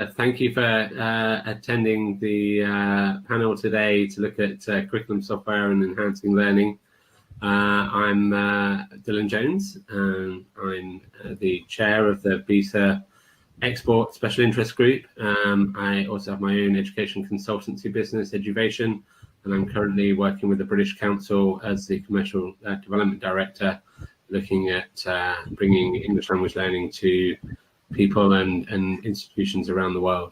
Thank you for attending the panel today to look at curriculum software and enhancing learning. I'm Dylan Jones, and I'm the chair of the BESA Export Special Interest Group. I also have my own education consultancy business, Eduvation, and I'm currently working with the British Council as the Commercial Development Director, looking at bringing English language learning to people and institutions around the world.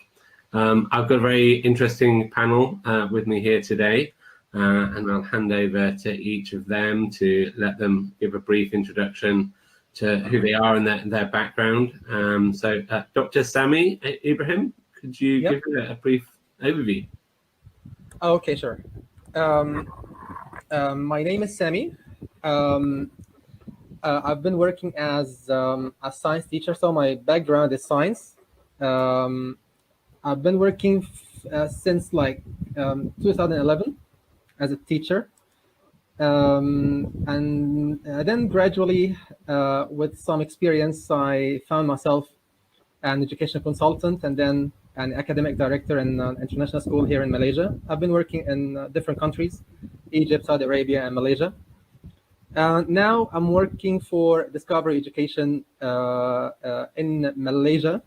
I've got a very interesting panel with me here today, and I'll hand over to each of them to let them give a brief introduction to who they are and their background. So Dr. Sami Ibrahim, could you give a brief overview? Okay, sure. My name is Sami. I've been working as a science teacher, so my background is science. I've been working since like 2011 as a teacher. And then gradually, with some experience, I found myself an education consultant and then an academic director in an international school here in Malaysia. I've been working in different countries, Egypt, Saudi Arabia, and Malaysia. Now I'm working for Discovery Education in Malaysia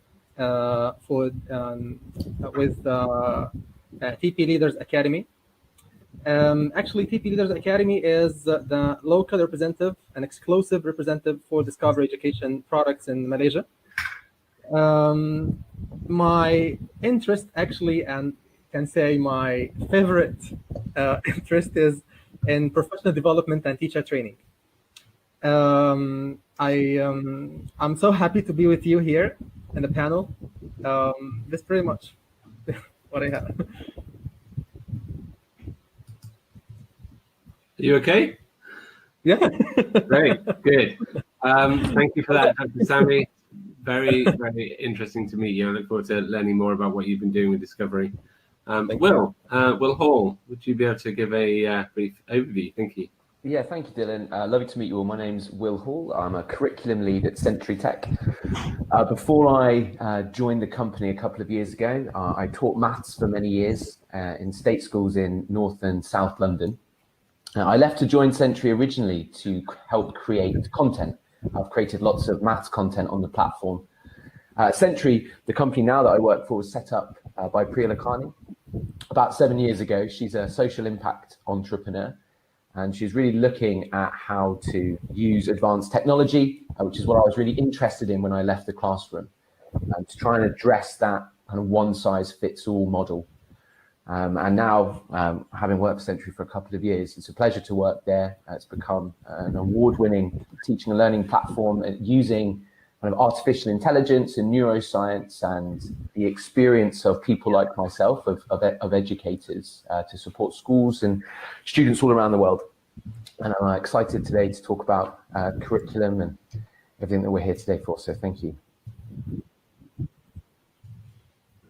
with TP Leaders Academy. Actually, TP Leaders Academy is the local representative, an exclusive representative for Discovery Education products in Malaysia. My interest actually, and can say my favorite interest is in professional development and teacher training. I'm so happy to be with you here in the panel. That's pretty much what I have. Are you okay? Yeah. Great, good. Thank you for that, Dr. Sami. Very, very interesting to meet you. I look forward to learning more about what you've been doing with Discovery. Will Hall, would you be able to give a brief overview? Thank you. Yeah, thank you, Dylan. Lovely to meet you all. My name's Will Hall. I'm a curriculum lead at Century Tech. Before I joined the company a couple of years ago, I taught maths for many years in state schools in North and South London. I left to join Century originally to help create content. I've created lots of maths content on the platform. Century, the company now that I work for, was set up by Priya Lakhani about 7 years ago. She's a social impact entrepreneur, and she's really looking at how to use advanced technology, which is what I was really interested in when I left the classroom, to try and address that kind of one-size-fits-all model. And now, having worked for Century for a couple of years, it's a pleasure to work there. It's become an award-winning teaching and learning platform using kind of artificial intelligence and neuroscience and the experience of people like myself, of educators, to support schools and students all around the world. And I'm excited today to talk about curriculum and everything that we're here today for. So thank you.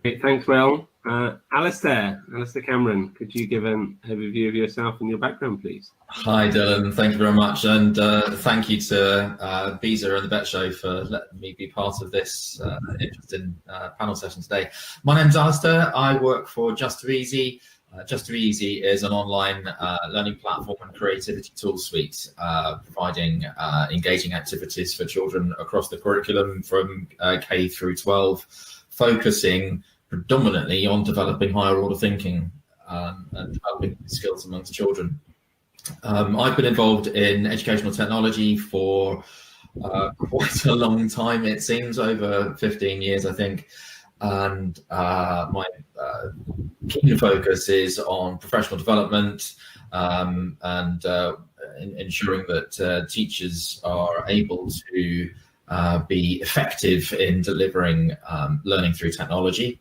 Great, thanks, Will. Alistair Cameron, could you give an overview of yourself and your background, please? Hi, Dylan. Thank you very much. And thank you to BESA and the Bet Show for letting me be part of this interesting panel session today. My name's Alistair. I work for Just2Easy. Just2Easy is an online learning platform and creativity tool suite, providing engaging activities for children across the curriculum from K through 12, focusing predominantly on developing higher order thinking and developing skills amongst children. I've been involved in educational technology for quite a long time, it seems, over 15 years, I think. And my key focus is on professional development and ensuring that teachers are able to be effective in delivering learning through technology.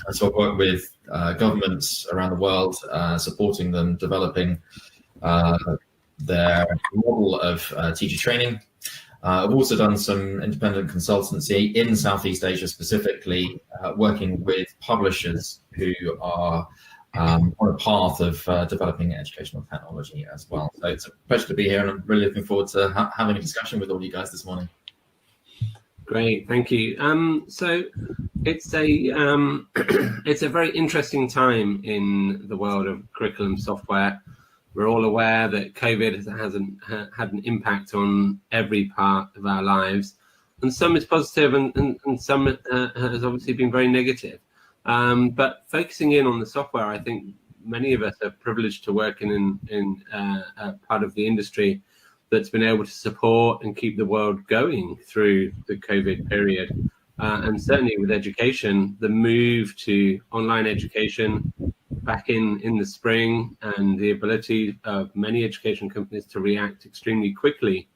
And so I work with governments around the world, supporting them developing their model of teacher training. I've also done some independent consultancy in Southeast Asia, specifically working with publishers who are on a path of developing educational technology as well. So it's a pleasure to be here, and I'm really looking forward to having a discussion with all you guys this morning. Great, thank you. So it's a it's a very interesting time in the world of curriculum software. We're all aware that COVID hasn't had an impact on every part of our lives, and some is positive, and some has obviously been very negative. But focusing in on the software, I think many of us are privileged to work in a part of the industry that's been able to support and keep the world going through the COVID period. And certainly with education, the move to online education back in the spring, and the ability of many education companies to react extremely quickly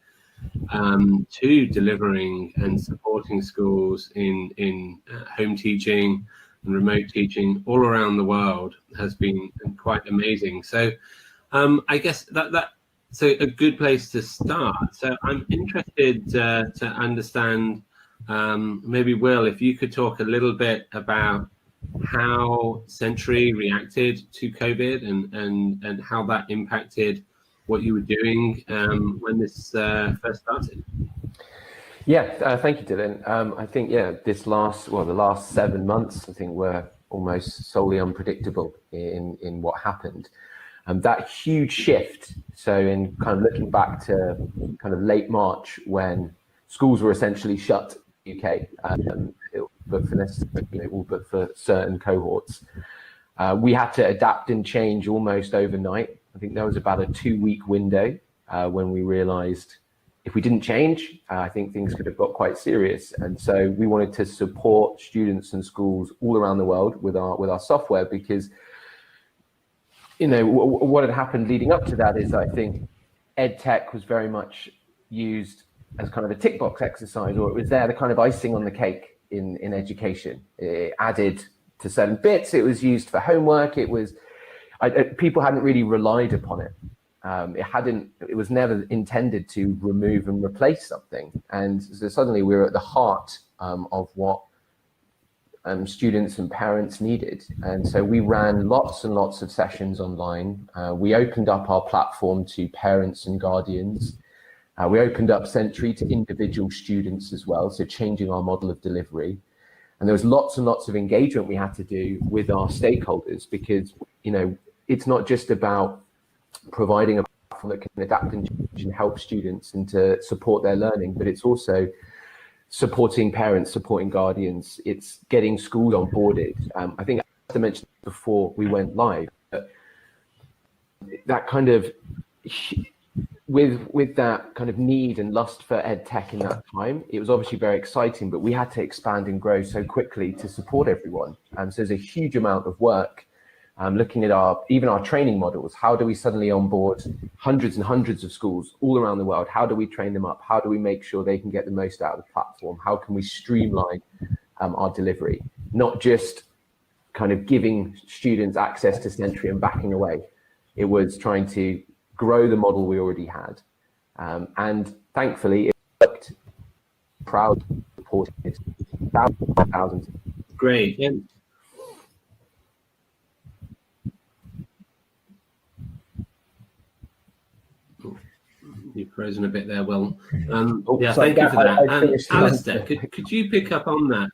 to delivering and supporting schools in home teaching and remote teaching all around the world has been quite amazing. So I guess that's a good place to start. So I'm interested to understand, maybe Will, if you could talk a little bit about how Century reacted to COVID and how that impacted what you were doing when this first started. Yeah, thank you, Dylan. I think, the last 7 months, I think, were almost solely unpredictable in what happened. That huge shift. So in kind of looking back to kind of late March, when schools were essentially shut in the UK, but for certain cohorts, we had to adapt and change almost overnight. I think there was about a 2-week window when we realized if we didn't change, I think things could have got quite serious. And so we wanted to support students and schools all around the world with our software, because what had happened leading up to that is, I think ed tech was very much used as kind of a tick box exercise, or it was there, the kind of icing on the cake in education. It added to certain bits. It was used for homework. People hadn't really relied upon it. It was never intended to remove and replace something. And so suddenly we were at the heart of what students and parents needed. And so we ran lots and lots of sessions online. We opened up our platform to parents and guardians. We opened up Century to individual students as well, so changing our model of delivery. And there was lots and lots of engagement we had to do with our stakeholders, because it's not just about providing a platform that can adapt and help students and to support their learning, but it's also supporting parents, supporting guardians. It's getting schools onboarded. I think I mentioned before we went live, that kind of with that kind of need and lust for ed tech in that time, it was obviously very exciting, but we had to expand and grow so quickly to support everyone. So there's a huge amount of work looking at even our training models. How do we suddenly onboard hundreds and hundreds of schools all around the world? How do we train them up? How do we make sure they can get the most out of the platform? How can we streamline our delivery? Not just kind of giving students access to Century and backing away. It was trying to grow the model we already had. And thankfully it worked. Proud to support it. Thousands. Great. Yeah. You've frozen a bit there, Will. Yeah, thank you for that. Alistair, could you pick up on that?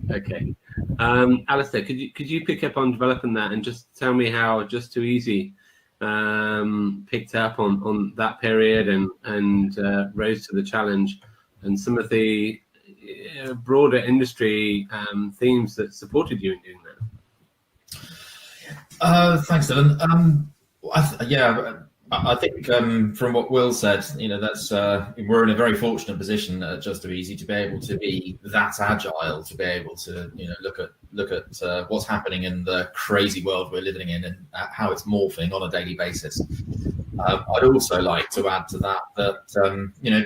Okay. Alistair, could you pick up on developing that and just tell me how Just Too Easy picked up on that period and rose to the challenge, and some of the broader industry themes that supported you in doing that? Thanks, Dylan. I think from what Will said, that's we're in a very fortunate position at Just Too Easy to be able to be that agile, to be able to look at what's happening in the crazy world we're living in and how it's morphing on a daily basis. I'd also like to add to that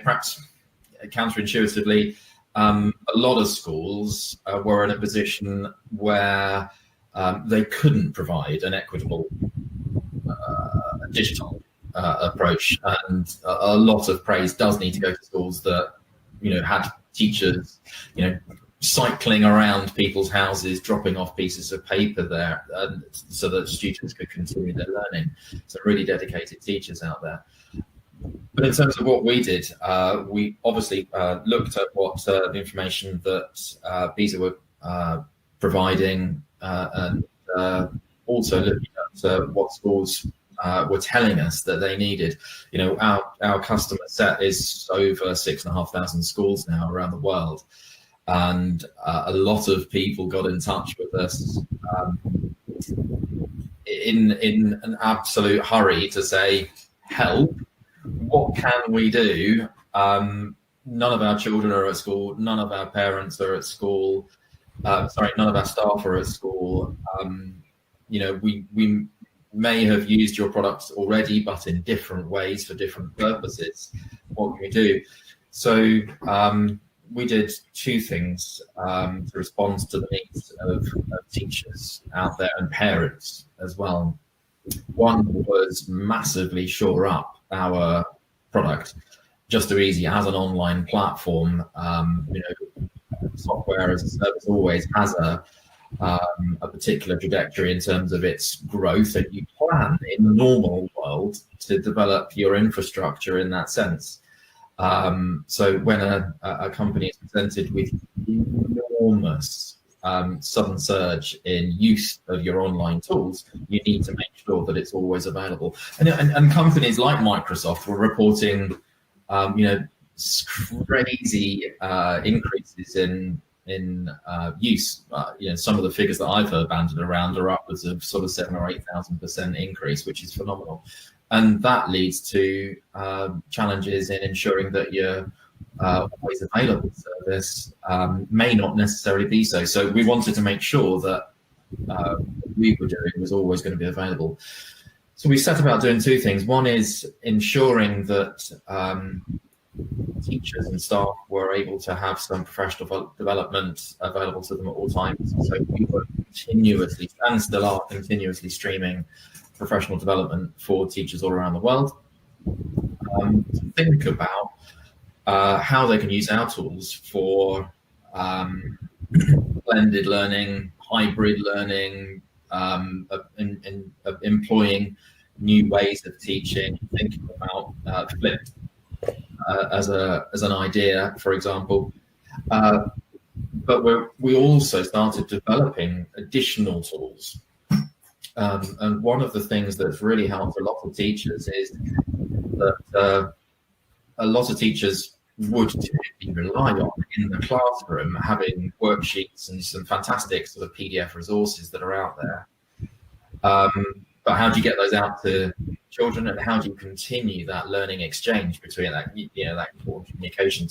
perhaps counterintuitively, a lot of schools were in a position where they couldn't provide an equitable digital approach, and a lot of praise does need to go to schools that had teachers cycling around people's houses, dropping off pieces of paper there, so that students could continue their learning. So really dedicated teachers out there. But in terms of what we did, we obviously looked at what the information that BESA were providing, and also looking at what schools were telling us that they needed. You know, our customer set is over 6,500 schools now around the world, and a lot of people got in touch with us in an absolute hurry to say, help. What can we do? None of our children are at school. None of our parents are at school. None of our staff are at school. You know, we may have used your products already, but in different ways for different purposes. What can we do? So we did two things to respond to the needs of teachers out there and parents as well. One was massively shore up our product. Just so easy as an online platform. You know, software as a service always has a particular trajectory in terms of its growth, and you plan in the normal world to develop your infrastructure in that sense. So when a company is presented with enormous sudden surge in use of your online tools, you need to make sure that it's always available. And companies like Microsoft were reporting, you know, crazy increases in use. You know, some of the figures that I've heard banded around are upwards of sort of 7,000 or 8,000% increase, which is phenomenal. And that leads to challenges in ensuring that you're always available service may not necessarily be so. So we wanted to make sure that what we were doing was always going to be available. So we set about doing two things. One is ensuring that teachers and staff were able to have some professional development available to them at all times. So we were continuously, and still are continuously, streaming professional development for teachers all around the world. To think about how they can use our tools for blended learning, hybrid learning, employing new ways of teaching, thinking about flipped as an idea, for example. But we also started developing additional tools. And one of the things that's really helped a lot of teachers is that a lot of teachers would typically rely on in the classroom having worksheets and some fantastic sort of PDF resources that are out there. But how do you get those out to children, and how do you continue that learning exchange between that, you know, that important communication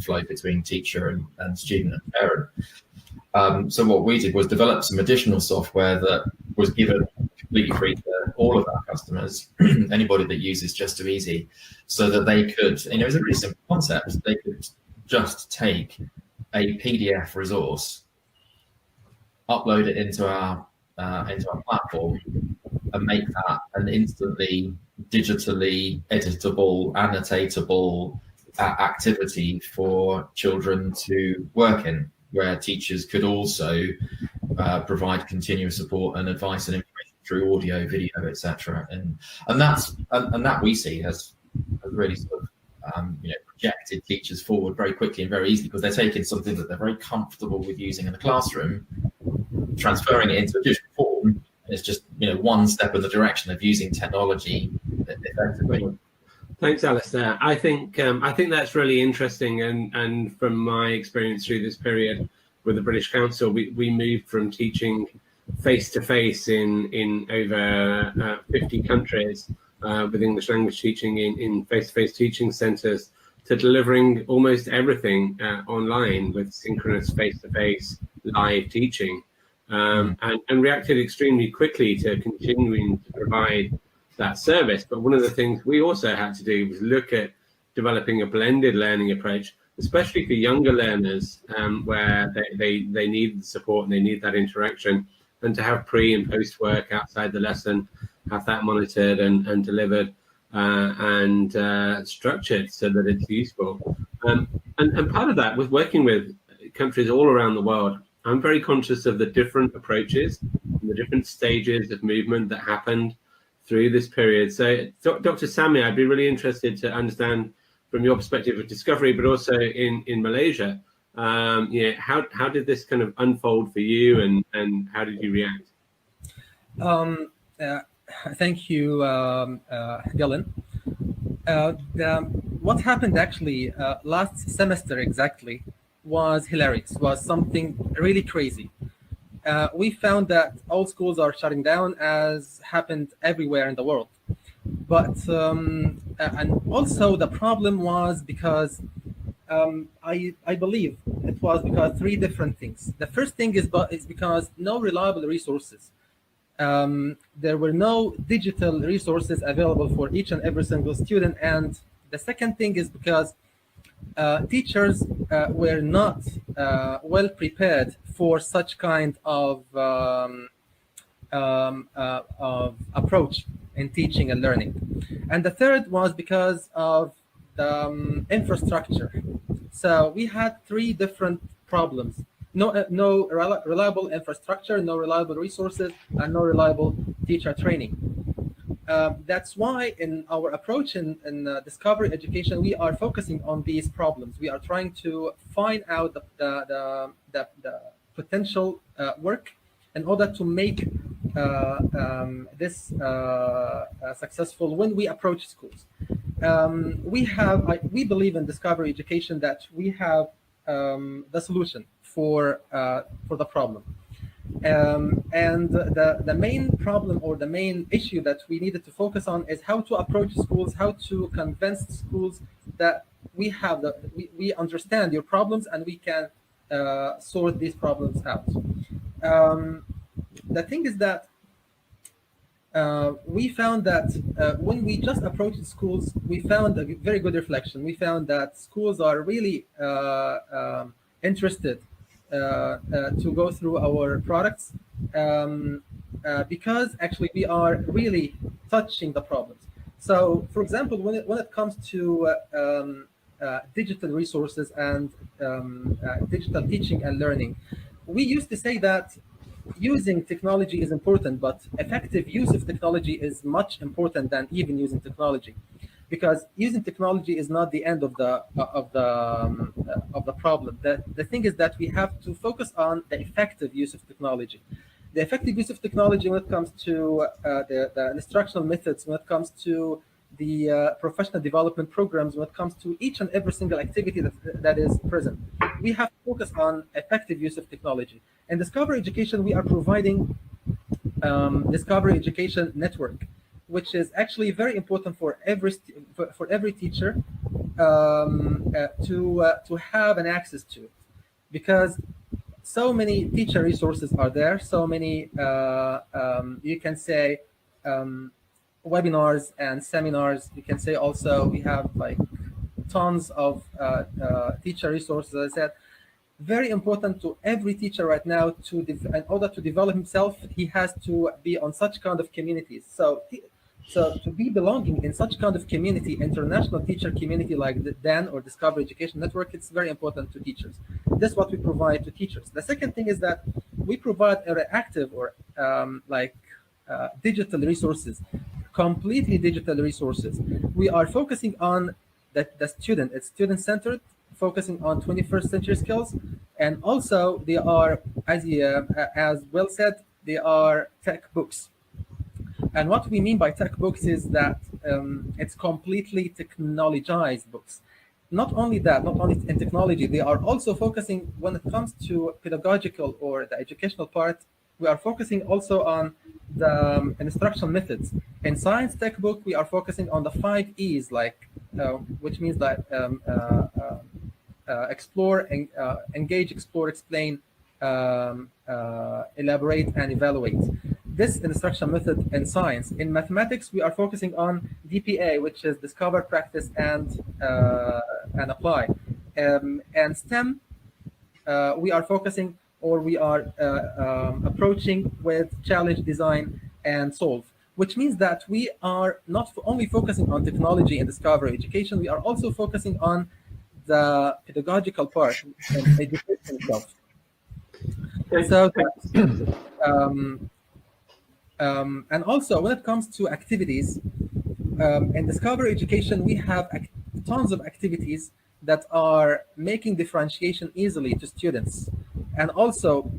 flow between teacher and student and parent? So what we did was develop some additional software that was given completely free to all of our customers, anybody that uses Just Too Easy, so that they could, you know, it's a really simple concept. They could just take a PDF resource, upload it into our platform, and make that an instantly digitally editable, annotatable activity for children to work in, where teachers could also provide continuous support and advice and information through audio, video, etc. And that we see has really sort of you know, projected teachers forward very quickly and very easily, because they're taking something that they're very comfortable with using in the classroom, transferring it into a digital form, and it's just, you know, one step in the direction of using technology effectively. Thanks, Alistair. I think that's really interesting, and from my experience through this period with the British Council, we moved from teaching face-to-face in over 50 countries with English language teaching in face-to-face teaching centres to delivering almost everything online with synchronous face-to-face live teaching, and reacted extremely quickly to continuing to provide that service. But one of the things we also had to do was look at developing a blended learning approach, especially for younger learners, where they need the support and they need that interaction, and to have pre and post work outside the lesson, have that monitored and delivered and structured so that it's useful. And part of that was working with countries all around the world. I'm very conscious of the different approaches and the different stages of movement that happened through this period. So, Dr. Sami, I'd be really interested to understand from your perspective of discovery, but also in Malaysia, how did this kind of unfold for you, and how did you react? Thank you, Dylan. What happened actually last semester exactly was hilarious, was something really crazy. We found that all schools are shutting down, as happened everywhere in the world. But and also the problem was because I believe it was because three different things. The first thing is because no reliable resources. There were no digital resources available for each and every single student. And the second thing is because teachers were not well prepared for such kind of approach in teaching and learning. And the third was because of the infrastructure. So we had three different problems. No reliable infrastructure, no reliable resources, and no reliable teacher training. That's why in our approach in discovery education, we are focusing on these problems. We are trying to find out the potential work in order to make this successful when we approach schools. We believe in discovery education that we have the solution for the problem. And the main problem or the main issue that we needed to focus on is how to approach schools, how to convince schools that we understand your problems and we can sort these problems out. The thing is that we found that when we just approached schools, we found a very good reflection. We found that schools are really interested to go through our products because actually we are really touching the problems. So, for example, when it comes to digital resources and digital teaching and learning, we used to say that using technology is important, but effective use of technology is much important than even using technology, because using technology is not the end of the problem. The thing is that we have to focus on the effective use of technology. The effective use of technology when it comes to the instructional methods, when it comes to the professional development programs, when it comes to each and every single activity that is present. We have to focus on effective use of technology. In Discovery Education, we are providing Discovery Education Network, which is actually very important for every teacher to have an access to, because so many teacher resources are there, so many you can say webinars and seminars. You can say also we have like tons of teacher resources. As I said, very important to every teacher right now in order to develop himself, he has to be on such kind of communities. So to be belonging in such kind of community, international teacher community like the DAN or Discovery Education Network, it's very important to teachers. That's what we provide to teachers. The second thing is that we provide interactive or digital resources, completely digital resources. We are focusing on the student. It's student-centered, focusing on 21st century skills, and also they are, as Will said, they are tech books. And what we mean by tech books is that it's completely technologized books. Not only that, not only in technology, they are also focusing when it comes to pedagogical or the educational part. We are focusing also on the instructional methods. In science textbook, we are focusing on the 5 E's, which means that explore, engage, explore, explain, elaborate, and evaluate. This instructional method in science. In mathematics, we are focusing on DPA, which is discover, practice, and apply. And STEM, we are focusing, or we are approaching with challenge, design, and solve, which means that we are not only focusing on technology and discovery education, we are also focusing on the pedagogical part and education itself. So And also, when it comes to activities, in Discover Education, we have tons of activities that are making differentiation easily to students. And also,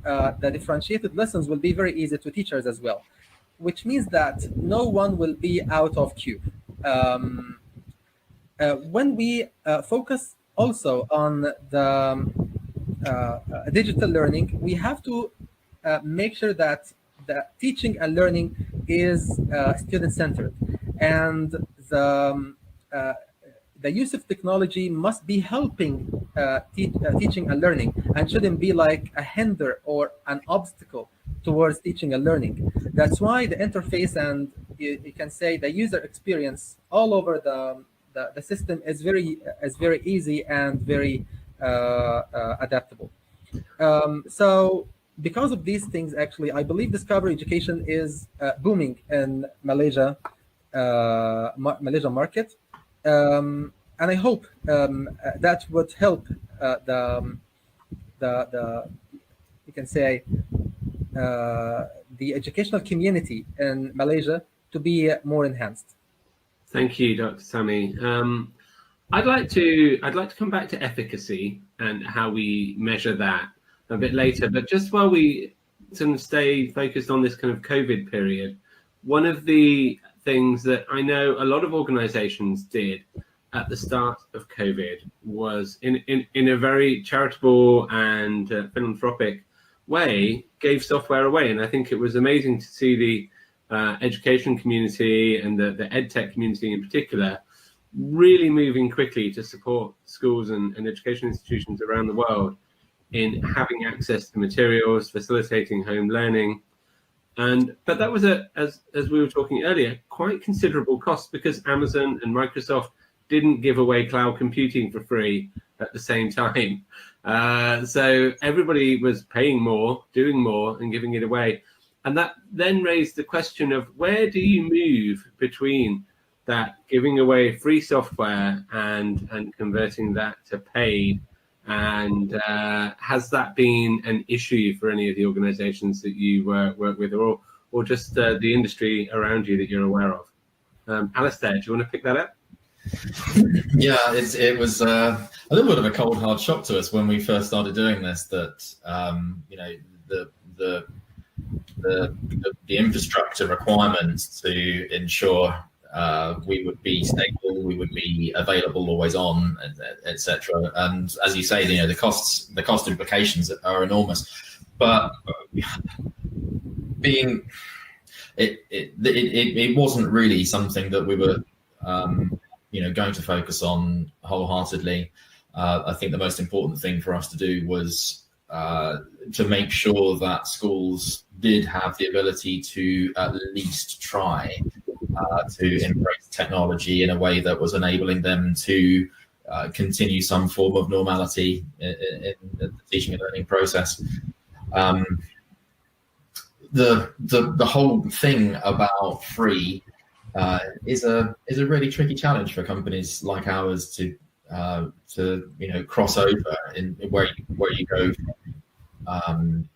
the differentiated lessons will be very easy to teachers as well, which means that no one will be out of queue. When we focus also on the digital learning, we have to make sure that the teaching and learning is student-centered, and the use of technology must be helping teaching and learning, and shouldn't be like a hinder or an obstacle towards teaching and learning. That's why the interface and you can say the user experience all over the system is very easy and very adaptable. So because of these things, actually, I believe Discover Education is booming in Malaysia market, and I hope that would help the you can say the educational community in Malaysia to be more enhanced. Thank you, Dr. Sami. I'd like to come back to efficacy and how we measure that a bit later. But just while we sort of stay focused on this kind of COVID period, one of the things that I know a lot of organizations did at the start of COVID was in a very charitable and philanthropic way, gave software away. And I think it was amazing to see the education community and the EdTech community in particular really moving quickly to support schools and education institutions around the world in having access to materials, facilitating home learning. But that was, as we were talking earlier, quite considerable cost, because Amazon and Microsoft didn't give away cloud computing for free at the same time. So everybody was paying more, doing more, and giving it away. And that then raised the question of, where do you move between that giving away free software and converting that to paid? And has that been an issue for any of the organizations that you work with, or just the industry around you that you're aware of? Alistair, do you want to pick that up? Yeah, it was a little bit of a cold, hard shock to us when we first started doing this, that the infrastructure requirements to ensure we would be stable, we would be available, always on, etc. And as you say, the cost implications are enormous. But it wasn't really something that we were going to focus on wholeheartedly. I think the most important thing for us to do was to make sure that schools did have the ability to at least try to embrace technology in a way that was enabling them to continue some form of normality in the teaching and learning process. The whole thing about free is a really tricky challenge for companies like ours to cross over in where you go from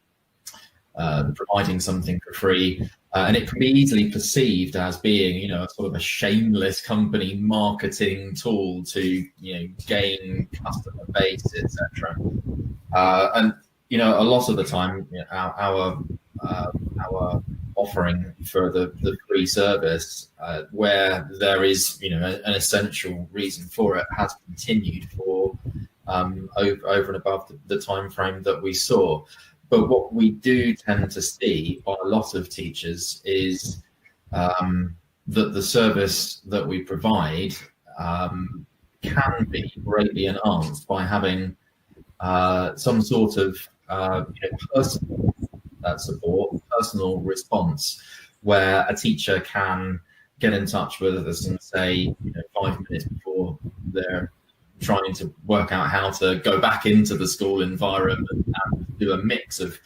providing something for free, and it can be easily perceived as being a sort of a shameless company marketing tool to gain customer base, etc. And a lot of the time our offering for the free service, where there is an essential reason for it, has continued for over and above the time frame that we saw. But what we do tend to see by a lot of teachers is that the service that we provide can be greatly enhanced by having some sort of personal support, personal response, where a teacher can get in touch with us and say, 5 minutes before they're trying to work out how to go back into the school environment and do a mix of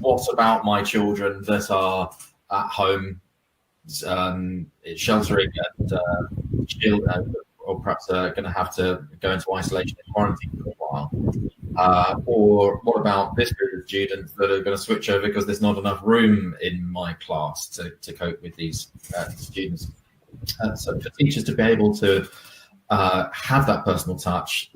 what about my children that are at home sheltering and or perhaps going to have to go into isolation and quarantine for a while. Or what about this group of students that are going to switch over because there's not enough room in my class to cope with these students? So for teachers to be able to have that personal touch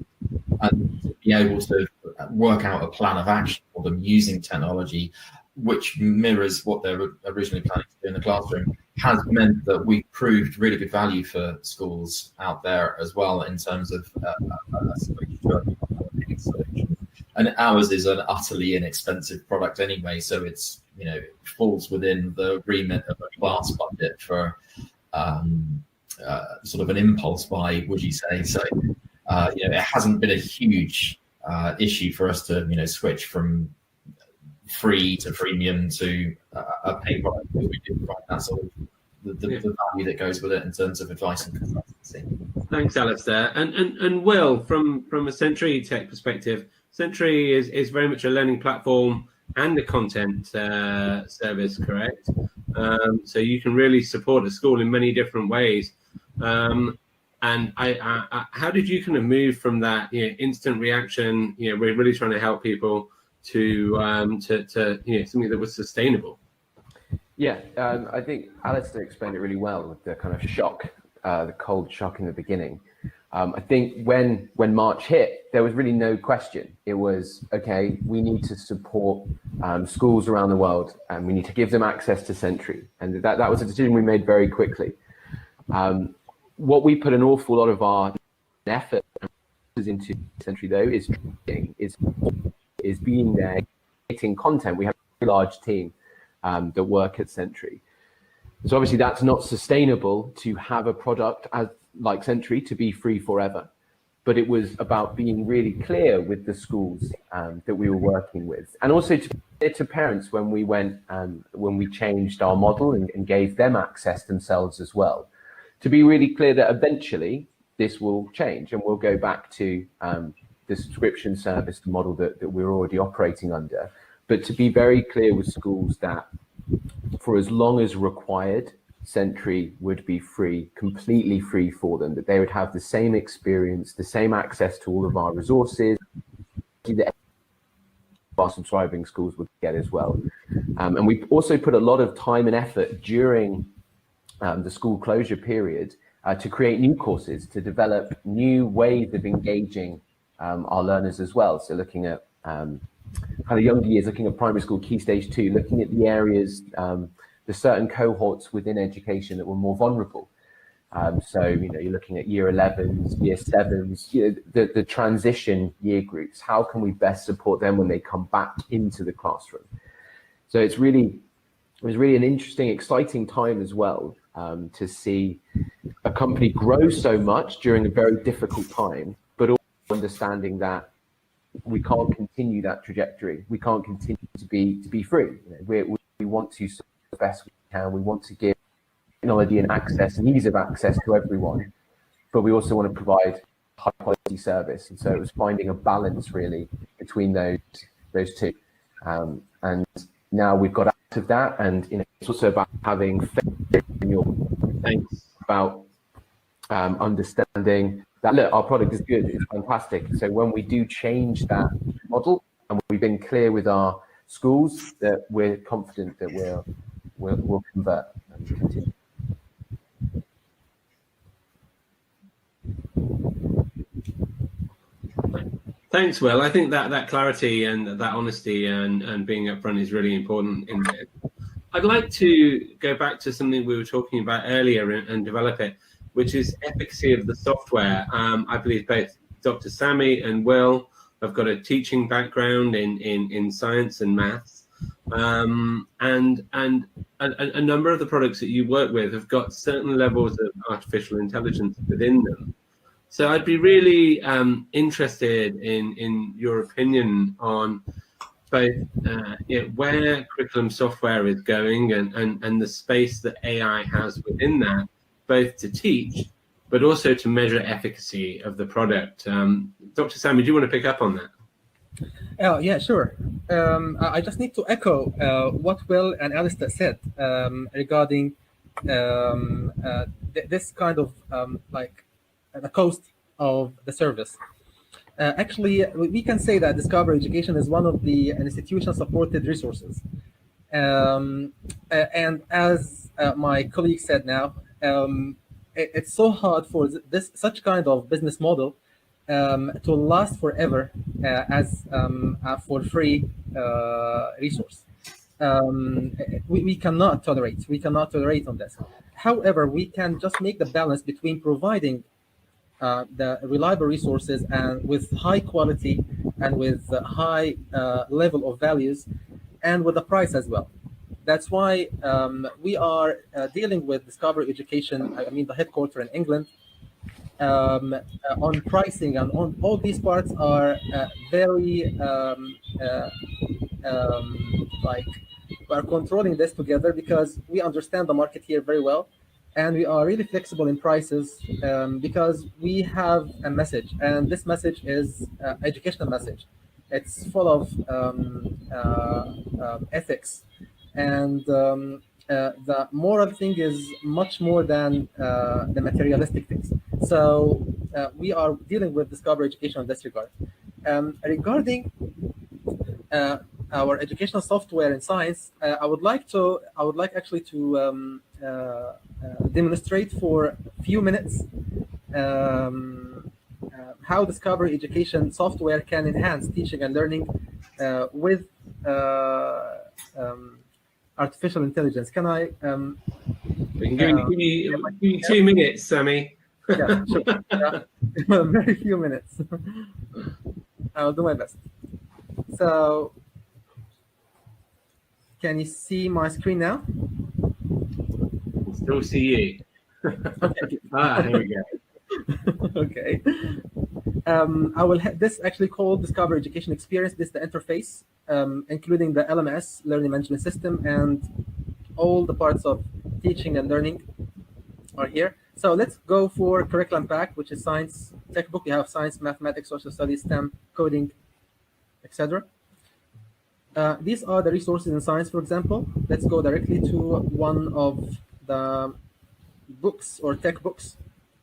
and be able to work out a plan of action for them using technology, which mirrors what they were originally planning to do in the classroom, has meant that we've proved really good value for schools out there as well in terms of solution. And ours is an utterly inexpensive product anyway, so it's, you know, it falls within the remit of a class budget for sort of an impulse buy, would you say? So you know, it hasn't been a huge issue for us to, you know, switch from free to freemium to a paid product, because we do provide that sort of the value that goes with it in terms of advice and consultancy. Thanks, Alistair. And Will, from a Sentry Tech perspective, Sentry is very much a learning platform and a content service, correct? So you can really support a school in many different ways. And how did you kind of move from that, you know, instant reaction, you know, we're really trying to help people, to you know, something that was sustainable? Yeah, I think Alistair explained it really well with the kind of shock, the cold shock in the beginning. I think when March hit, there was really no question. It was, okay, we need to support schools around the world, and we need to give them access to Sentry. And that was a decision we made very quickly. What we put an awful lot of our effort into Sentry, though, is being there, creating content. We have a very large team that work at Sentry. So obviously that's not sustainable to have a product like Sentry to be free forever. But it was about being really clear with the schools that we were working with, and also to parents when we changed our model and gave them access themselves as well, to be really clear that eventually this will change and we'll go back to the subscription service model that we're already operating under. But to be very clear with schools that for as long as required, Sentry would be free, completely free for them, that they would have the same experience, the same access to all of our resources that our subscribing schools would get as well. And we also put a lot of time and effort during the school closure period to create new courses, to develop new ways of engaging our learners as well. So looking at kind of younger years, looking at primary school, Key Stage 2, looking at the areas, the certain cohorts within education that were more vulnerable. So, you know, you're looking at year 11s, year 7s, you know, the transition year groups. How can we best support them when they come back into the classroom? So it was really an interesting, exciting time as well, to see a company grow so much during a very difficult time, but also understanding that we can't continue that trajectory. We can't continue to be free. You know, we want to serve the best we can. We want to give technology and access and ease of access to everyone, but we also want to provide high quality service. And so it was finding a balance really between those two. And now we've got out of that, and you know, it's also about having faith in your thanks, about understanding that, look, our product is good, it's fantastic. So when we do change that model, and we've been clear with our schools that we're confident that we'll convert and continue. Thanks, Will. I think that clarity and that honesty and being upfront is really important in this. I'd like to go back to something we were talking about earlier and develop it, which is efficacy of the software. I believe both Dr. Sammy and Will have got a teaching background in science and maths, and a number of the products that you work with have got certain levels of artificial intelligence within them. So I'd be really interested in your opinion on both you know, where curriculum software is going and the space that AI has within that, both to teach, but also to measure efficacy of the product. Dr. Sammy, do you want to pick up on that? Oh, yeah, sure. I just need to echo what Will and Alistair said regarding this kind of like the cost of the service. Actually, we can say that Discover Education is one of the institution-supported resources. And as my colleague said now, it's so hard for such kind of business model to last forever as for free resource. We cannot tolerate on this. However, we can just make the balance between providing the reliable resources and with high quality and with high level of values and with the price as well. That's why we are dealing with Discover Education, I mean the headquarters in England, on pricing, and on all these parts are very like we are controlling this together because we understand the market here very well, and we are really flexible in prices because we have a message, and this message is educational message. It's full of ethics, and the moral thing is much more than the materialistic things. So we are dealing with Discover Education in this regard. Regarding our educational software in science, I would like actually to demonstrate for a few minutes how Discover Education software can enhance teaching and learning with artificial intelligence. Can I? We can give you 2 minutes, Sammy. Yeah, sure. Very few minutes. I'll do my best. So, can you see my screen now? Still see you. Okay. Here we go. Okay. I will have this actually called Discover Education Experience. This is the interface, including the LMS, Learning Management System, and all the parts of teaching and learning are here. So let's go for curriculum pack, which is science textbook. You have science, mathematics, social studies, STEM, coding, etc. These are the resources in science, for example. Let's go directly to one of the books or tech books,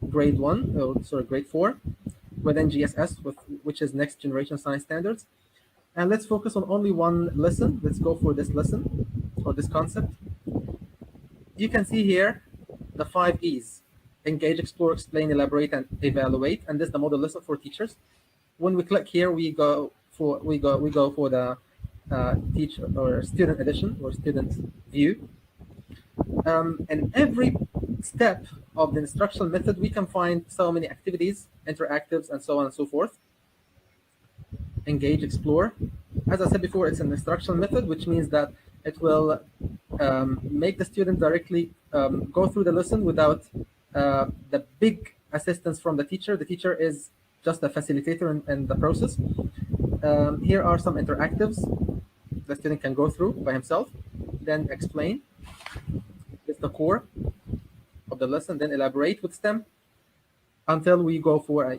grade 1, sorry, grade 4, within GSS, which is Next Generation Science Standards. And let's focus on only one lesson. Let's go for this lesson or this concept. You can see here the 5 E's: engage, explore, explain, elaborate, and evaluate. And this is the model lesson for teachers. When we click here, we go for the teacher or student edition or student view. And every step of the instructional method, we can find so many activities, interactives, and so on and so forth. Engage, explore. As I said before, it's an instructional method, which means that it will make the student directly go through the lesson without the big assistance from the teacher. The teacher is just a facilitator in the process. Here are some interactives the student can go through by himself. Then explain. It's the core of the lesson. Then elaborate with STEM until we go for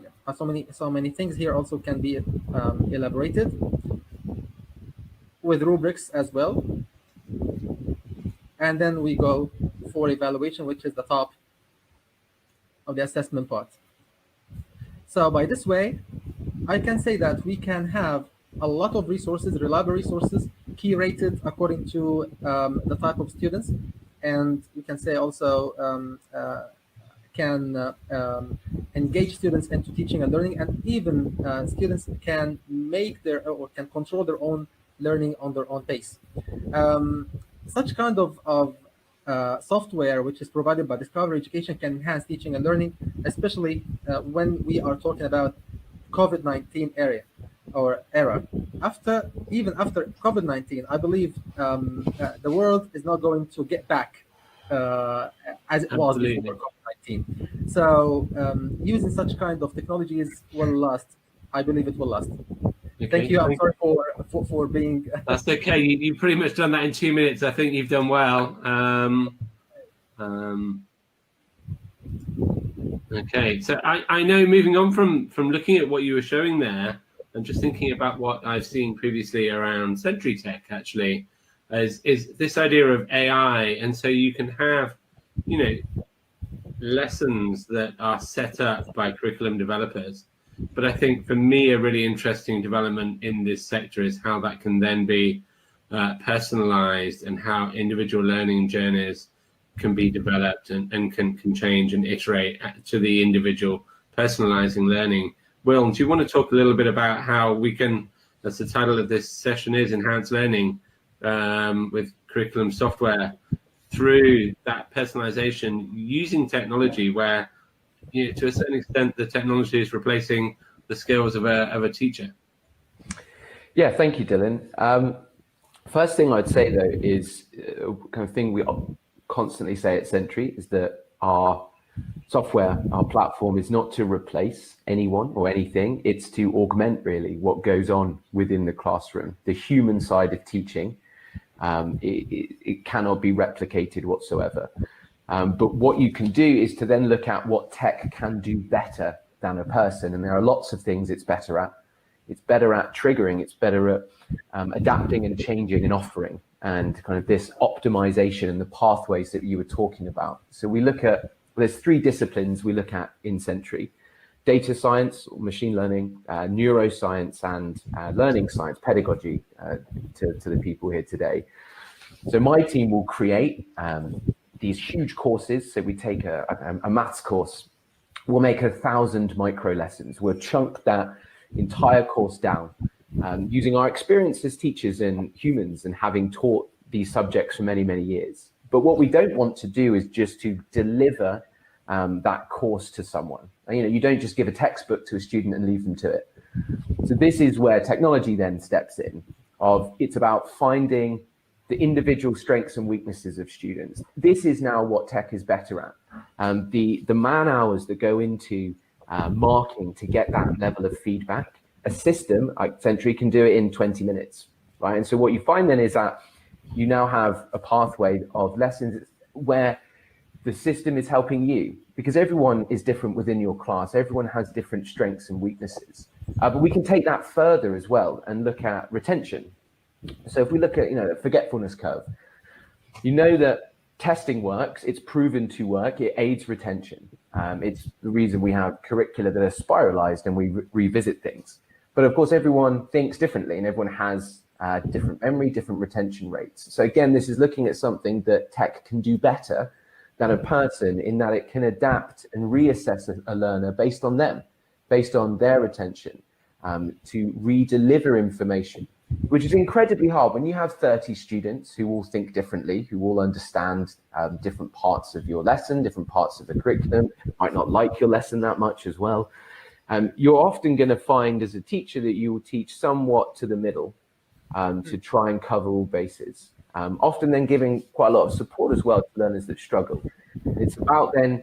so many things here also can be elaborated with rubrics as well. And then we go for evaluation, which is the top of the assessment part. So by this way, I can say that we can have a lot of resources, reliable resources, key rated according to the type of students. And we can say also can engage students into teaching and learning, and even students can make or can control their own learning on their own pace. Such kind of software which is provided by Discover Education can enhance teaching and learning, especially when we are talking about COVID-19 era. Even after COVID-19, I believe the world is not going to get back as it was before COVID-19. So using such kind of technologies will last. I believe it will last. Okay, thank you. I'm sorry for being. That's okay. You've pretty much done that in 2 minutes. I think you've done well. Okay, so I know, moving on from looking at what you were showing there, and just thinking about what I've seen previously around CentriTech, actually, is this idea of AI, and so you can have, lessons that are set up by curriculum developers, But I think for me, a really interesting development in this sector is how that can then be personalized, and how individual learning journeys can be developed and can change and iterate to the individual, personalizing learning. Will, do you want to talk a little bit about how we can, as the title of this session is, enhance learning with curriculum software through that personalization using technology, where, you know, to a certain extent the technology is replacing the skills of a teacher? Yeah, thank you, Dylan. First thing I'd say though is kind of thing we constantly say at Sentry is that our software, our platform, is not to replace anyone or anything. It's to augment really what goes on within the classroom. The human side of teaching, it cannot be replicated whatsoever. But what you can do is to then look at what tech can do better than a person. And there are lots of things it's better at. It's better at triggering. It's better at adapting and changing and offering, and kind of this optimization and the pathways that you were talking about. So we look at, there's 3 disciplines we look at in Sentry: data science, or machine learning, neuroscience, and learning science, pedagogy, to the people here today. So my team will create these huge courses. So we take a maths course, we'll make 1,000 micro lessons. We'll chunk that entire course down using our experience as teachers and humans and having taught these subjects for many, many years. But what we don't want to do is just to deliver that course to someone. You know, you don't just give a textbook to a student and leave them to it. So this is where technology then steps in. It's about finding the individual strengths and weaknesses of students. This is now what tech is better at. The man hours that go into marking to get that level of feedback, a system like Sentry can do it in 20 minutes, right? And so what you find then is that you now have a pathway of lessons where the system is helping you, because everyone is different within your class. Everyone has different strengths and weaknesses. But we can take that further as well and look at retention. So if we look at, the forgetfulness curve, you know that testing works, it's proven to work, it aids retention. It's the reason we have curricula that are spiralized and we revisit things. But of course, everyone thinks differently and everyone has different memory, different retention rates. So again, this is looking at something that tech can do better than a person, in that it can adapt and reassess a learner based on them, based on their attention, to re-deliver information, which is incredibly hard when you have 30 students who all think differently, who all understand different parts of your lesson, different parts of the curriculum, might not like your lesson that much as well. You're often going to find as a teacher that you will teach somewhat to the middle to try and cover all bases. Often then giving quite a lot of support as well to learners that struggle. It's about then,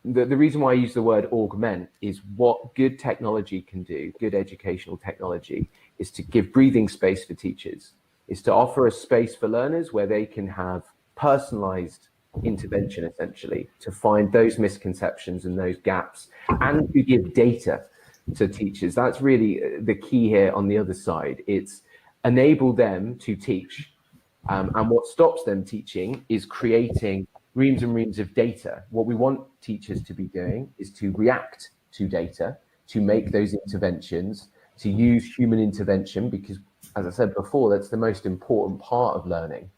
the reason why I use the word augment is what good technology can do, good educational technology, is to give breathing space for teachers, is to offer a space for learners where they can have personalized intervention, essentially, to find those misconceptions and those gaps, and to give data to teachers. That's really the key here on the other side. It's enable them to teach. And what stops them teaching is creating reams and reams of data. What we want teachers to be doing is to react to data, to make those interventions, to use human intervention, because, as I said before, that's the most important part of learning.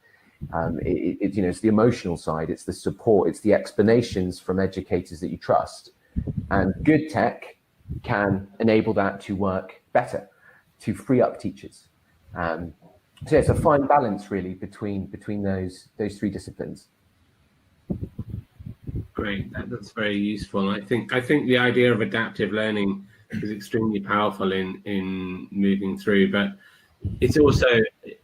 It's the emotional side, it's the support, it's the explanations from educators that you trust. And good tech can enable that to work better, to free up teachers. So it's a fine balance really between those 3 disciplines. Great, that's very useful. I think the idea of adaptive learning is extremely powerful in moving through, but it's also,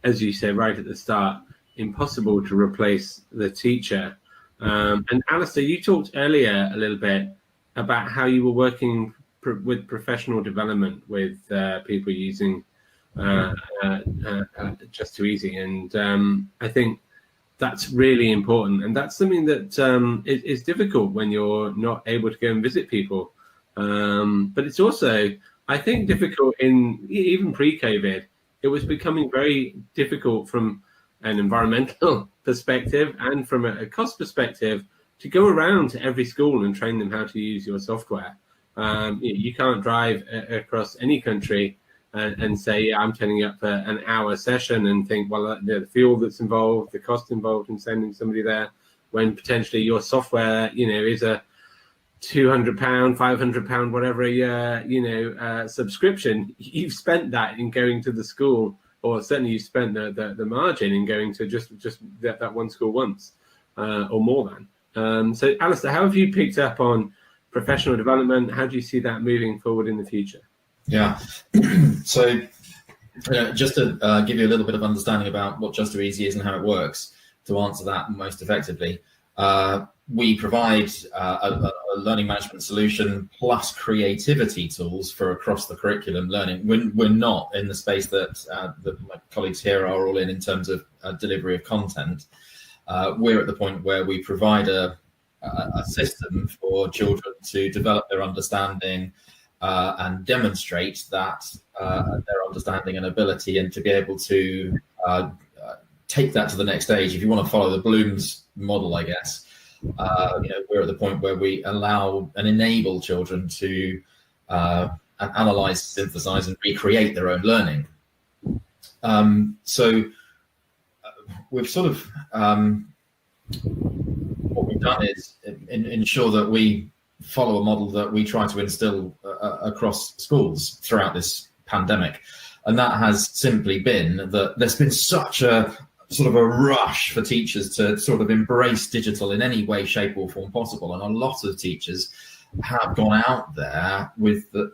as you said right at the start, impossible to replace the teacher. And Alistair, you talked earlier a little bit about how you were working with professional development with people using Just Too Easy, and I think that's really important, and that's something that is difficult when you're not able to go and visit people. But it's also, I think, difficult in even pre-COVID. It was becoming very difficult from an environmental perspective and from a cost perspective to go around to every school and train them how to use your software. You can't drive across any country and say, yeah, I'm turning up for an hour session and think, well, the fuel that's involved, the cost involved in sending somebody there, when potentially your software, is a £200, £500, whatever a year, subscription. You've spent that in going to the school, or certainly you've spent the margin in going to just that one school once, or more than. So, Alistair, how have you picked up on professional development? How do you see that moving forward in the future? Yeah. So just to give you a little bit of understanding about what Just 2 Easy is and how it works, to answer that most effectively, we provide a learning management solution plus creativity tools for across the curriculum learning. We're not in the space that my colleagues here are all in terms of delivery of content. We're at the point where we provide a system for children to develop their understanding and demonstrate that their understanding and ability, and to be able to take that to the next stage. If you want to follow the Bloom's model, I guess, we're at the point where we allow and enable children to analyze, synthesize, and recreate their own learning. So we've sort of what we've done is ensure that we follow a model that we try to instill across schools throughout this pandemic. And that has simply been that there's been such a sort of a rush for teachers to sort of embrace digital in any way, shape or form possible. And a lot of teachers have gone out there with the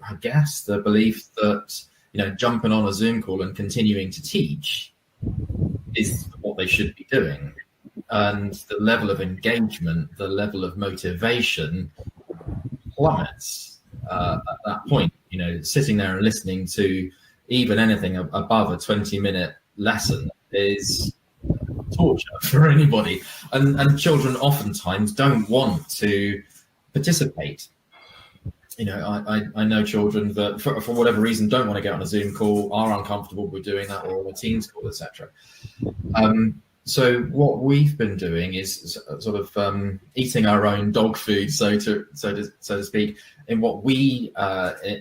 belief that, jumping on a Zoom call and continuing to teach is what they should be doing. And the level of engagement, the level of motivation plummets at that point. Sitting there and listening to even anything above a 20-minute lesson is torture for anybody, and children oftentimes don't want to participate. I know children that for whatever reason don't want to get on a Zoom call, are uncomfortable with doing that, or on a Teams call, etc. So what we've been doing is sort of eating our own dog food, so to speak. In what we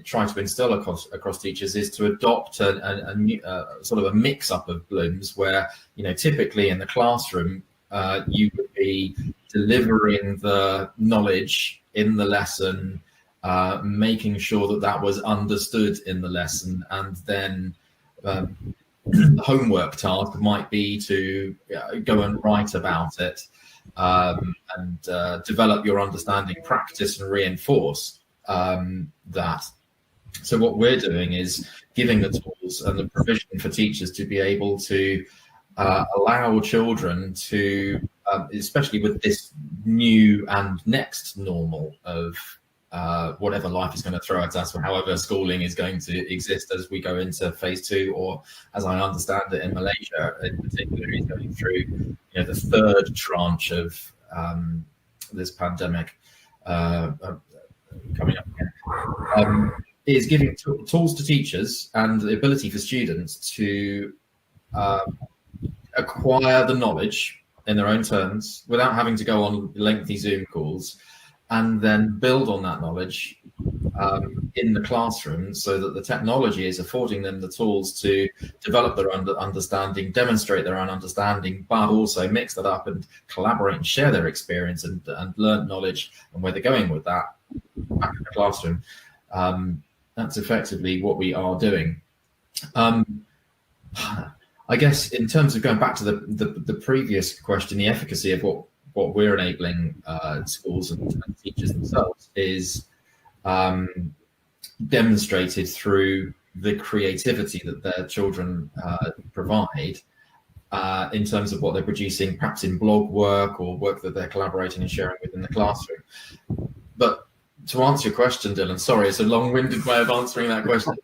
try to instill across teachers is to adopt a sort of a mix-up of Blooms, where typically in the classroom you would be delivering the knowledge in the lesson, making sure that was understood in the lesson, and then the homework task might be to go and write about it, and develop your understanding, practice and reinforce that. So what we're doing is giving the tools and the provision for teachers to be able to allow children to, especially with this new and next normal of whatever life is going to throw at us, or however schooling is going to exist as we go into phase 2, or as I understand it in Malaysia in particular, is going through the third tranche of this pandemic coming up again, is giving tools to teachers and the ability for students to acquire the knowledge in their own terms without having to go on lengthy Zoom calls, and then build on that knowledge in the classroom, so that the technology is affording them the tools to develop their own understanding, demonstrate their own understanding, but also mix that up and collaborate and share their experience and learn knowledge and where they're going with that back in the classroom. That's effectively what we are doing. I guess in terms of going back to the previous question, the efficacy of what we're enabling schools and teachers themselves is demonstrated through the creativity that their children provide in terms of what they're producing, perhaps in blog work or work that they're collaborating and sharing within the classroom. But to answer your question, Dylan, sorry, it's a long-winded way of answering that question,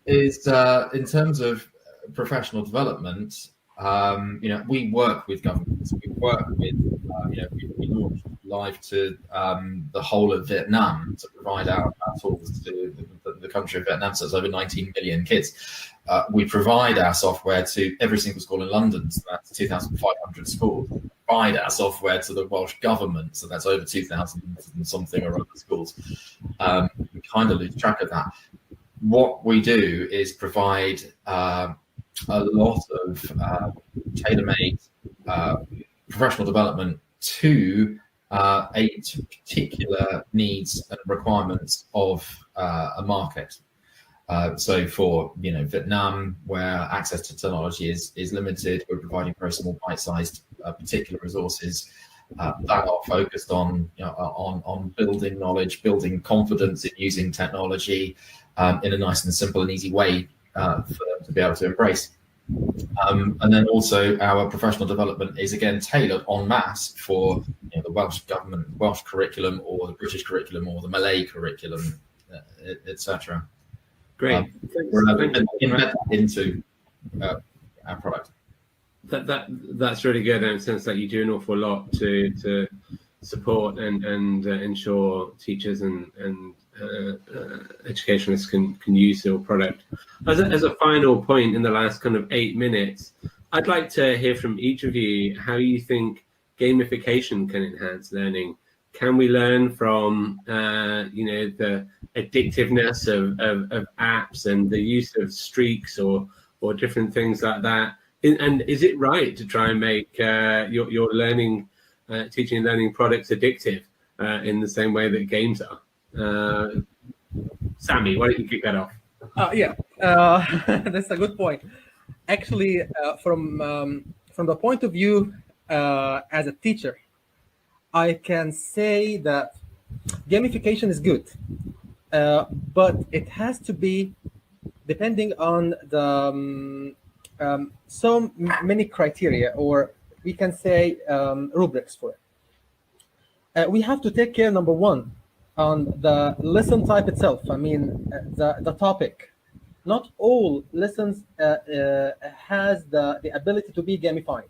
is in terms of professional development, we work with governments. We work with, we launched live to the whole of Vietnam to provide our tools to the country of Vietnam. So it's over 19 million kids. We provide our software to every single school in London. So that's 2,500 schools. provide our software to the Welsh government, so that's over 2,000 and something or other schools. We kind of lose track of that. What we do is provide a lot of tailor-made professional development to particular needs and requirements of a market. So for Vietnam, where access to technology is limited, we're providing very small, bite-sized particular resources that are focused on building knowledge, building confidence in using technology in a nice and simple and easy way for them to be able to embrace. And then also our professional development is again tailored en masse for the Welsh government, Welsh curriculum, or the British curriculum, or the Malay curriculum, etc. Great. We're embedded into our product. That's really good, and it sounds like you do an awful lot to support and ensure teachers and educationalists can use your product. As a final point in the last kind of 8 minutes, I'd like to hear from each of you how you think gamification can enhance learning. Can we learn from the addictiveness of apps and the use of streaks or different things like that? And is it right to try and make your learning, teaching and learning products addictive in the same way that games are? Sammy, why don't you kick that off? That's a good point. Actually, from the point of view as a teacher, I can say that gamification is good, but it has to be depending on the so many criteria, or we can say rubrics for it. We have to take care, number one, on the lesson type itself. I mean, the topic. Not all lessons has the ability to be gamified.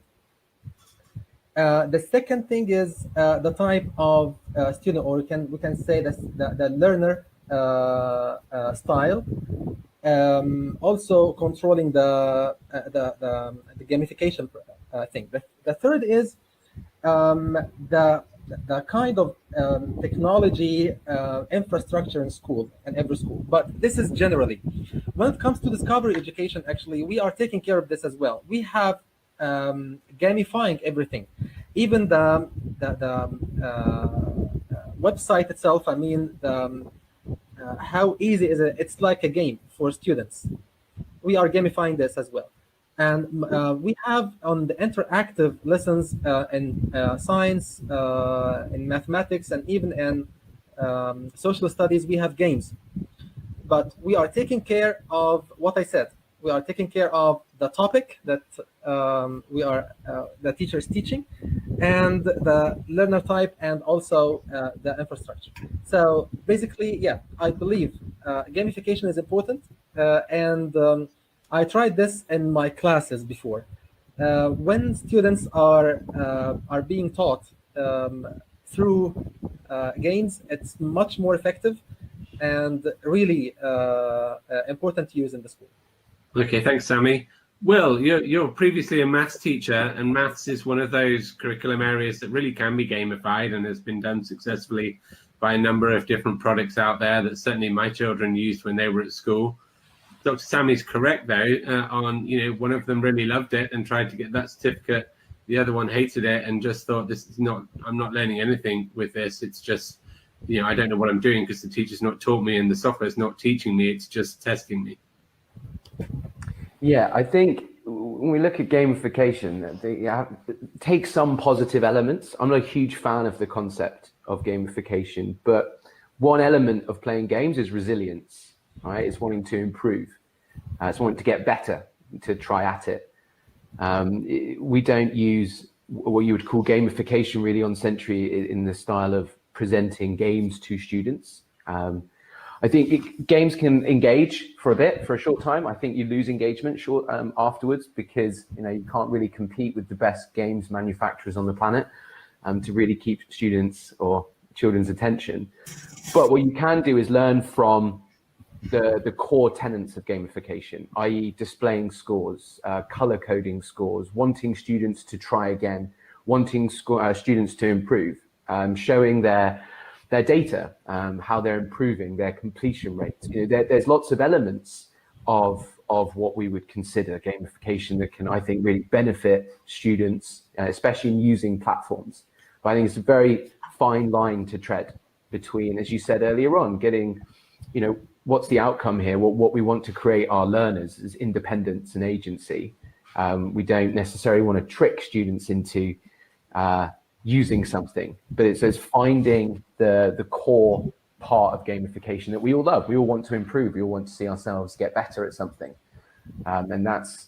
The second thing is the type of student, or we can say the learner style. Also controlling the gamification thing. The third is the kind of technology infrastructure in school, and every school. But this is generally. When it comes to discovery education, actually, we are taking care of this as well. We have gamifying everything, even the website itself. I mean, how easy is it? It's like a game for students. We are gamifying this as well. And we have on the interactive lessons in science, in mathematics, and even in social studies, we have games. But we are taking care of what I said. We are taking care of the topic that the teacher is teaching, and the learner type, and also the infrastructure. So basically, yeah, I believe gamification is important, and I tried this in my classes before. When students are being taught through games, it's much more effective and really important to use in the school. Okay, thanks, Sammy. Will, you're previously a maths teacher, and maths is one of those curriculum areas that really can be gamified and has been done successfully by a number of different products out there that certainly my children used when they were at school. Dr. Sammy's correct, though, on, one of them really loved it and tried to get that certificate. The other one hated it and just thought, I'm not learning anything with this. It's just, I don't know what I'm doing because the teacher's not taught me and the software's not teaching me. It's just testing me. Yeah, I think when we look at gamification, take some positive elements. I'm not a huge fan of the concept of gamification, but one element of playing games is resilience. Right? It's wanting to improve. It's wanting to get better, to try at it. We don't use what you would call gamification really on Sentry in the style of presenting games to students. I think games can engage for a short time. I think you lose engagement afterwards because you can't really compete with the best games manufacturers on the planet to really keep students or children's attention. But what you can do is learn from the core tenets of gamification, i.e. displaying scores, color coding scores, wanting students to try again, wanting students to improve, showing their data, how they're improving, their completion rates. There's lots of elements of what we would consider gamification that can, I think, really benefit students, especially in using platforms. But I think it's a very fine line to tread between, as you said earlier on, getting, what's the outcome here? What we want to create our learners is independence and agency. We don't necessarily want to trick students into using something, but it says finding the core part of gamification that we all love. We all want to improve. We all want to see ourselves get better at something. And that's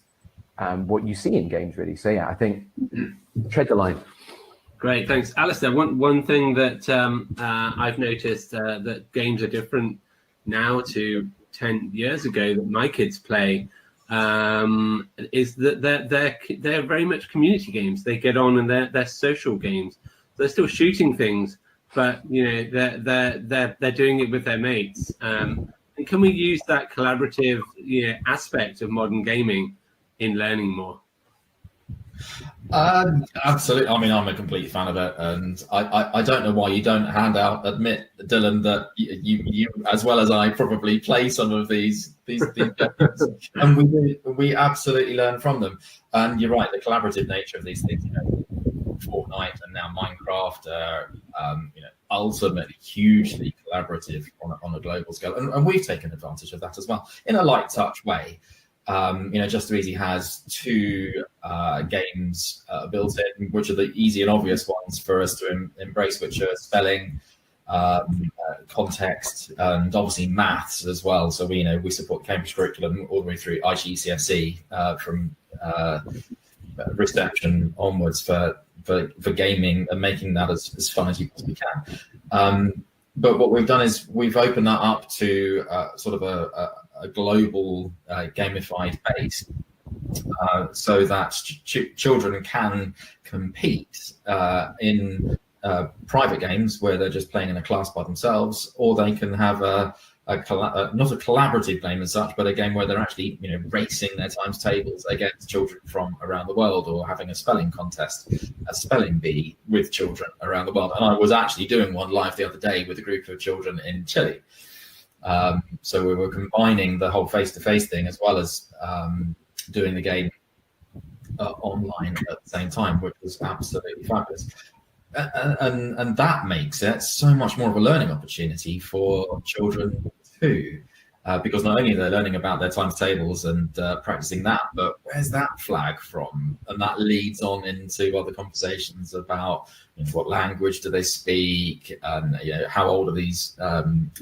what you see in games, really. So yeah, I think tread the line. Great, thanks. Alistair, one thing that I've noticed that games are different now to 10 years ago that my kids play is that they're very much community games. They get on and they're social games. They're still shooting things, but they're doing it with their mates. And can we use that collaborative aspect of modern gaming in learning more? Absolutely. I mean, I'm a complete fan of it, and I don't know why you don't admit, Dylan, that you as well as I probably play some of these games, and we absolutely learn from them. And you're right, the collaborative nature of these things, Fortnite and now Minecraft are ultimately hugely collaborative on a global scale, and we've taken advantage of that as well in a light touch way. Just Easy has two games built in, which are the easy and obvious ones for us to embrace, which are spelling, context, and obviously maths as well. So we support Cambridge curriculum all the way through IGCSE from reception onwards for gaming and making that as fun as you possibly can. But what we've done is we've opened that up to sort of a global gamified base, so that children can compete in private games where they're just playing in a class by themselves, or they can have not a collaborative game as such, but a game where they're actually racing their times tables against children from around the world, or having a spelling contest, a spelling bee with children around the world. And I was actually doing one live the other day with a group of children in Chile. So we were combining the whole face-to-face thing as well as doing the game online at the same time, which was absolutely fabulous. And that makes it so much more of a learning opportunity for children too, because not only are they learning about their times tables and practicing that, but where's that flag from? And that leads on into other conversations about what language do they speak, and how old are these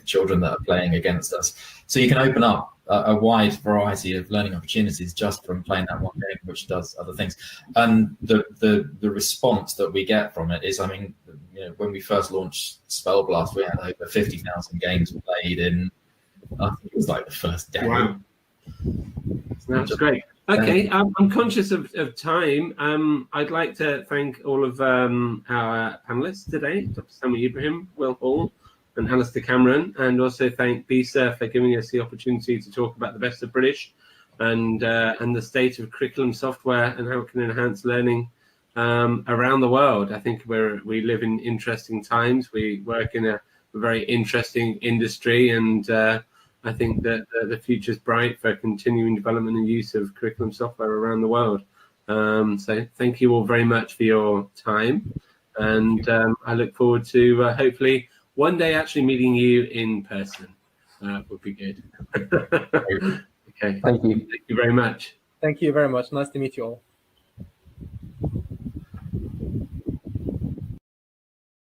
children that are playing against us. So you can open up a wide variety of learning opportunities just from playing that one game, which does other things. And the response that we get from it is, when we first launched Spell Blast, we had over 50,000 games played in, I think it was like the first day. Wow. That's great. Okay, I'm conscious of time. I'd like to thank all of our panelists today, Dr. Sami Ibrahim, Will Hall, and Alistair Cameron, and also thank BESA for giving us the opportunity to talk about the best of British and the state of curriculum software and how it can enhance learning around the world. I think we live in interesting times. We work in a very interesting industry, and I think that the future is bright for continuing development and use of curriculum software around the world. So thank you all very much for your time, and I look forward to hopefully one day actually meeting you in person. Would be good. Okay. Thank you. Thank you very much. Thank you very much. Nice to meet you all.